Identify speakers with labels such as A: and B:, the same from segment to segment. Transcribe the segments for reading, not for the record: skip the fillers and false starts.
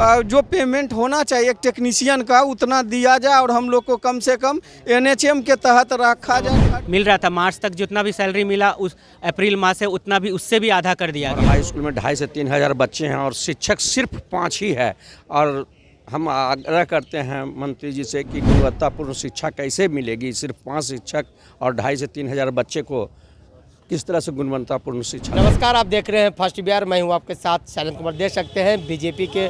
A: जो पेमेंट होना चाहिए एक टेक्नीशियन का उतना दिया जाए और हम लोग को कम से कम एनएचएम के तहत रखा जाए।
B: मिल रहा था मार्च तक जितना भी सैलरी मिला उस अप्रैल माह से उतना भी उससे भी आधा कर दिया गया।
C: हाई स्कूल में 2,500 से 3,000 बच्चे हैं और शिक्षक सिर्फ 5 ही है। और हम आग्रह करते हैं मंत्री जी से कि गुणवत्तापूर्ण शिक्षा कैसे मिलेगी। सिर्फ 5 शिक्षक और 2,500 से 3,000 बच्चे को किस तरह से गुणवत्तापूर्ण शिक्षा।
D: नमस्कार, आप देख रहे हैं फर्स्ट बिहार। मैं हूं आपके साथ शैलेंद्र कुमार। देख सकते हैं बीजेपी के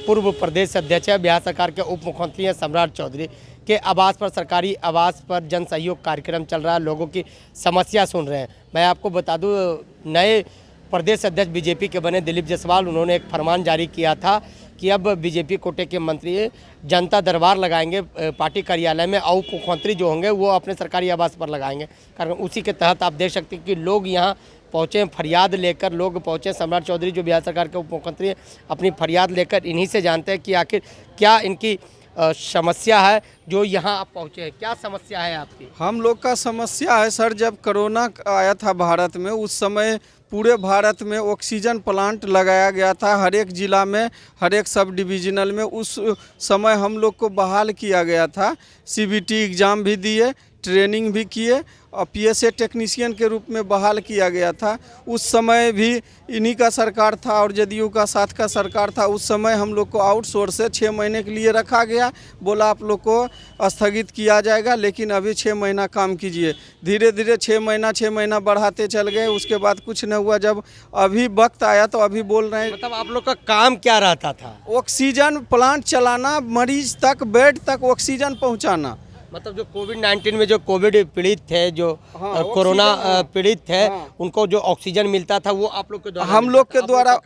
D: पूर्व प्रदेश अध्यक्ष है, बिहार सरकार के उप मुख्यमंत्री हैं सम्राट चौधरी के आवास पर, सरकारी आवास पर जन सहयोग कार्यक्रम चल रहा है। लोगों की समस्या सुन रहे हैं। मैं आपको बता दूं, नए प्रदेश अध्यक्ष बीजेपी के बने दिलीप जायसवाल, उन्होंने एक फरमान जारी किया था कि अब बीजेपी कोटे के मंत्री जनता दरबार लगाएंगे पार्टी कार्यालय में, और उप मुख्यमंत्री जो होंगे वो अपने सरकारी आवास पर लगाएंगे। कारण उसी के तहत आप देख सकते हैं कि लोग यहाँ पहुँचे, फरियाद लेकर लोग पहुँचे। सम्राट चौधरी जो बिहार सरकार के उप मुख्यमंत्री हैं, अपनी फरियाद लेकर इन्हीं से जानते हैं कि आखिर क्या इनकी समस्या है जो यहाँ आप पहुँचे हैं। क्या समस्या है आपकी?
A: हम लोग का समस्या है सर, जब कोरोना आया था भारत में, उस समय पूरे भारत में ऑक्सीजन प्लांट लगाया गया था, हर एक ज़िला में, हर एक सब डिविजनल में। उस समय हम लोग को बहाल किया गया था, सीबीटी एग्ज़ाम भी दिए, ट्रेनिंग भी किए और पीएसए टेक्नीशियन के रूप में बहाल किया गया था। उस समय भी इन्हीं का सरकार था और जदयू का साथ का सरकार था। उस समय हम लोग को आउटसोर्स से 6 महीने के लिए रखा गया, बोला आप लोग को स्थगित किया जाएगा, लेकिन अभी 6 महीना काम कीजिए। धीरे धीरे 6 महीना बढ़ाते चल गए, उसके बाद कुछ न हुआ। जब अभी वक्त आया तो अभी बोल रहे हैं।
D: मतलब आप लोग का काम क्या रहता था?
A: ऑक्सीजन प्लांट चलाना, मरीज तक, बेड तक ऑक्सीजन पहुँचाना।
D: मतलब जो कोविड-19 में जो कोविड पीड़ित थे, जो कोरोना पीड़ित थे, उनको जो ऑक्सीजन मिलता था वो आप लोग के द्वारा,
A: हम लोग के द्वारा,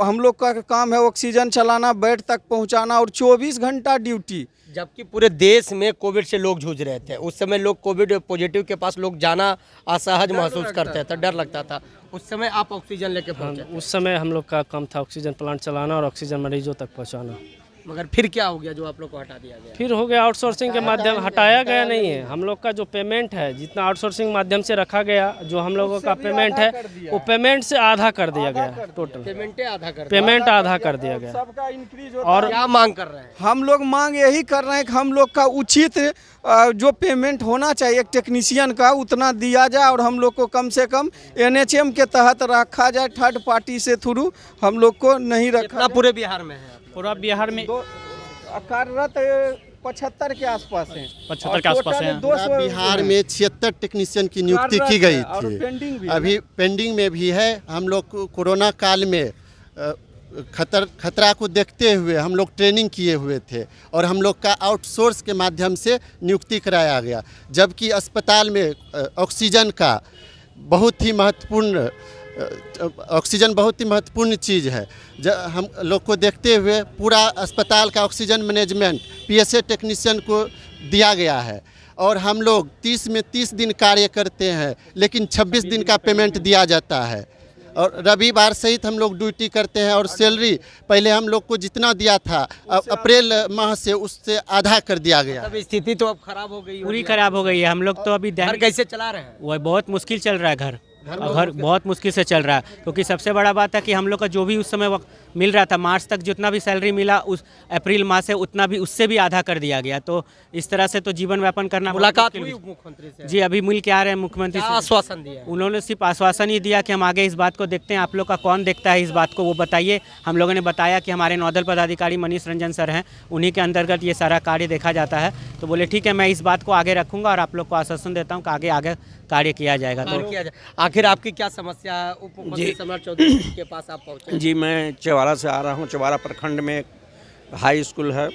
A: हम लोग का काम है ऑक्सीजन चलाना, बेड तक पहुंचाना और 24 घंटा ड्यूटी।
D: जबकि पूरे देश में कोविड से लोग जूझ रहे थे, उस समय लोग कोविड पॉजिटिव के पास लोग जाना असहज महसूस करते थे, डर लगता था। उस समय आप ऑक्सीजन लेके पहुंचे?
E: उस समय हम लोग का काम था ऑक्सीजन प्लांट चलाना और ऑक्सीजन मरीजों तक पहुंचाना।
D: मगर फिर क्या हो गया जो आप लोग को हटा दिया गया?
E: फिर हो गया आउटसोर्सिंग के माध्यम, हटाया गया नहीं है। हम लोग का जो पेमेंट है, जितना आउटसोर्सिंग माध्यम से रखा गया, जो हम लोगों का पेमेंट है वो पेमेंट से आधा कर दिया गया। टोटल पेमेंट आधा कर दिया गया।
A: सबका इंक्रीज
D: और क्या मांग कर रहे हैं?
A: हम लोग मांग यही कर रहे हैं कि हम लोग का उचित जो पेमेंट होना चाहिए एक टेक्नीशियन का उतना दिया जाए और हम लोग को कम से कम एनएचएम के तहत रखा जाए। थर्ड पार्टी से थ्रू हम लोग को नहीं रखा।
D: पूरे बिहार में है?
E: पूरा बिहार में
A: कार्यरत 75 के आसपास हैं।
E: 75 के आसपास हैं।
F: बिहार में 76 टेक्नीशियन की नियुक्ति की गई थी, अभी पेंडिंग में भी है। हम लोग कोरोना काल में खतरा को देखते हुए हम लोग ट्रेनिंग किए हुए थे और हम लोग का आउटसोर्स के माध्यम से नियुक्ति कराया गया। जबकि अस्पताल में ऑक्सीजन बहुत ही महत्वपूर्ण चीज़ है। हम लोग को देखते हुए पूरा अस्पताल का ऑक्सीजन मैनेजमेंट पीएसए टेक्नीशियन को दिया गया है और हम लोग 30 में 30 दिन कार्य करते हैं, लेकिन 26 दिन का पेमेंट दिया जाता है और रविवार सहित हम लोग ड्यूटी करते हैं। और सैलरी पहले हम लोग को जितना दिया था अप्रैल माह से उससे आधा कर दिया गया।
D: अब स्थिति तो अब खराब हो गई,
B: पूरी खराब हो गई है। हम लोग तो अभी
D: घर कैसे चला रहे हैं?
B: वो बहुत मुश्किल चल रहा है। घर बहुत मुश्किल से चल रहा है, क्योंकि सबसे बड़ा बात है कि हम लोग का जो भी उस समय वक्त मिल रहा था मार्च तक जितना भी सैलरी मिला उस अप्रैल माह से उतना भी उससे भी आधा कर दिया गया। तो इस तरह से तो जीवन यापन करना।
D: मुलाकात हुई मुख्यमंत्री से?
B: जी, अभी मिल के आ रहे हैं मुख्यमंत्री से।
D: आश्वासन दिया?
B: उन्होंने सिर्फ आश्वासन ही दिया कि हम आगे इस बात को देखते हैं। आप लोग का कौन देखता है इस बात को, वो बताइए। हम लोगों ने बताया कि हमारे नोडल पदाधिकारी मनीष रंजन सर हैं, उन्हीं के अंतर्गत ये सारा कार्य देखा जाता है। तो बोले ठीक है, मैं इस बात को आगे रखूँगा और आप लोग को आश्वासन देता हूँ कि आगे कार्य किया जाएगा। तो
D: आखिर आपकी क्या समस्या है? उप मुख्यमंत्री सम्राट चौधरी के पास आप पहुँचे?
C: जी, मैं चवारा से आ रहा हूँ। चवारा प्रखंड में हाई स्कूल है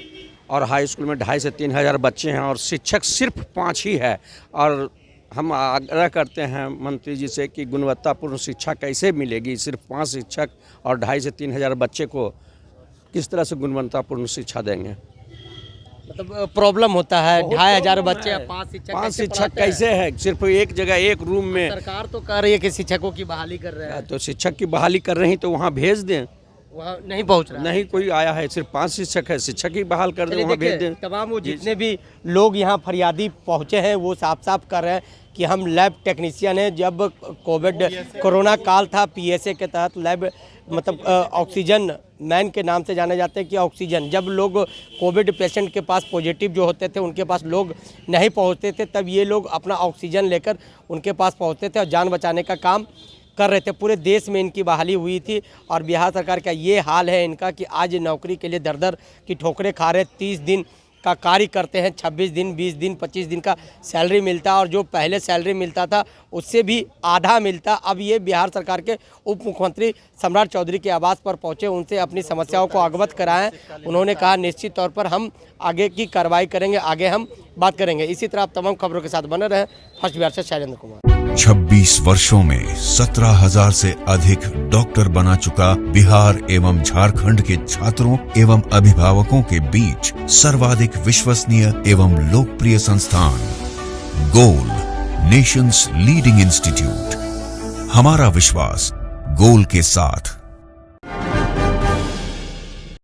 C: और हाई स्कूल में 2,500 से 3,000 बच्चे हैं और शिक्षक सिर्फ 5 ही है। और हम आग्रह करते हैं मंत्री जी से कि गुणवत्तापूर्ण शिक्षा कैसे मिलेगी। सिर्फ 5 शिक्षक और 2,500 से 3,000 बच्चे को किस तरह से गुणवत्तापूर्ण शिक्षा देंगे।
D: मतलब प्रॉब्लम होता है, 2,500 बच्चे, 5
C: शिक्षक कैसे है? सिर्फ एक जगह एक रूम में।
D: सरकार तो कह रही है कि शिक्षकों की बहाली कर रहे हैं।
C: तो शिक्षक की बहाली कर रही तो वहाँ भेज दें।
D: वहाँ नहीं पहुँच रहा,
C: नहीं कोई आया है। सिर्फ 5 शिक्षक है, शिक्षक ही बहाल कर दें, वहाँ भेज दें।
D: तमाम वो जितने भी लोग यहाँ फरियादी पहुँचे हैं वो साफ साफ कर रहे हैं कि हम लैब टेक्नीशियन हैं। जब कोविड कोरोना काल था, PSA के तहत लैब मतलब ऑक्सीजन मैन के नाम से जाने जाते हैं कि ऑक्सीजन, जब लोग कोविड पेशेंट के पास पॉजिटिव जो होते थे उनके पास लोग नहीं पहुंचते थे, तब ये लोग अपना ऑक्सीजन लेकर उनके पास पहुंचते थे और जान बचाने का काम कर रहे थे। पूरे देश में इनकी बहाली हुई थी और बिहार सरकार का ये हाल है इनका कि आज नौकरी के लिए दर दर की ठोकरें खा रहे। 30 दिन का कार्य करते हैं, 26 दिन 20 दिन 25 दिन का सैलरी मिलता, और जो पहले सैलरी मिलता था उससे भी आधा मिलता। अब ये बिहार सरकार के उप मुख्यमंत्री सम्राट चौधरी के आवास पर पहुंचे, उनसे अपनी समस्याओं को अवगत कराएं। उन्होंने कहा निश्चित तौर पर हम आगे की कार्रवाई करेंगे, आगे हम बात करेंगे। इसी तरह आप तमाम खबरों के साथ बने रहें। फर्स्ट बिहार से शैलेंद्र कुमार।
G: 26 वर्षों में 17,000 से अधिक डॉक्टर बना चुका बिहार एवं झारखंड के छात्रों एवं अभिभावकों के बीच सर्वाधिक विश्वसनीय एवं लोकप्रिय संस्थान गोल, नेशंस लीडिंग इंस्टीट्यूट। हमारा विश्वास गोल के साथ।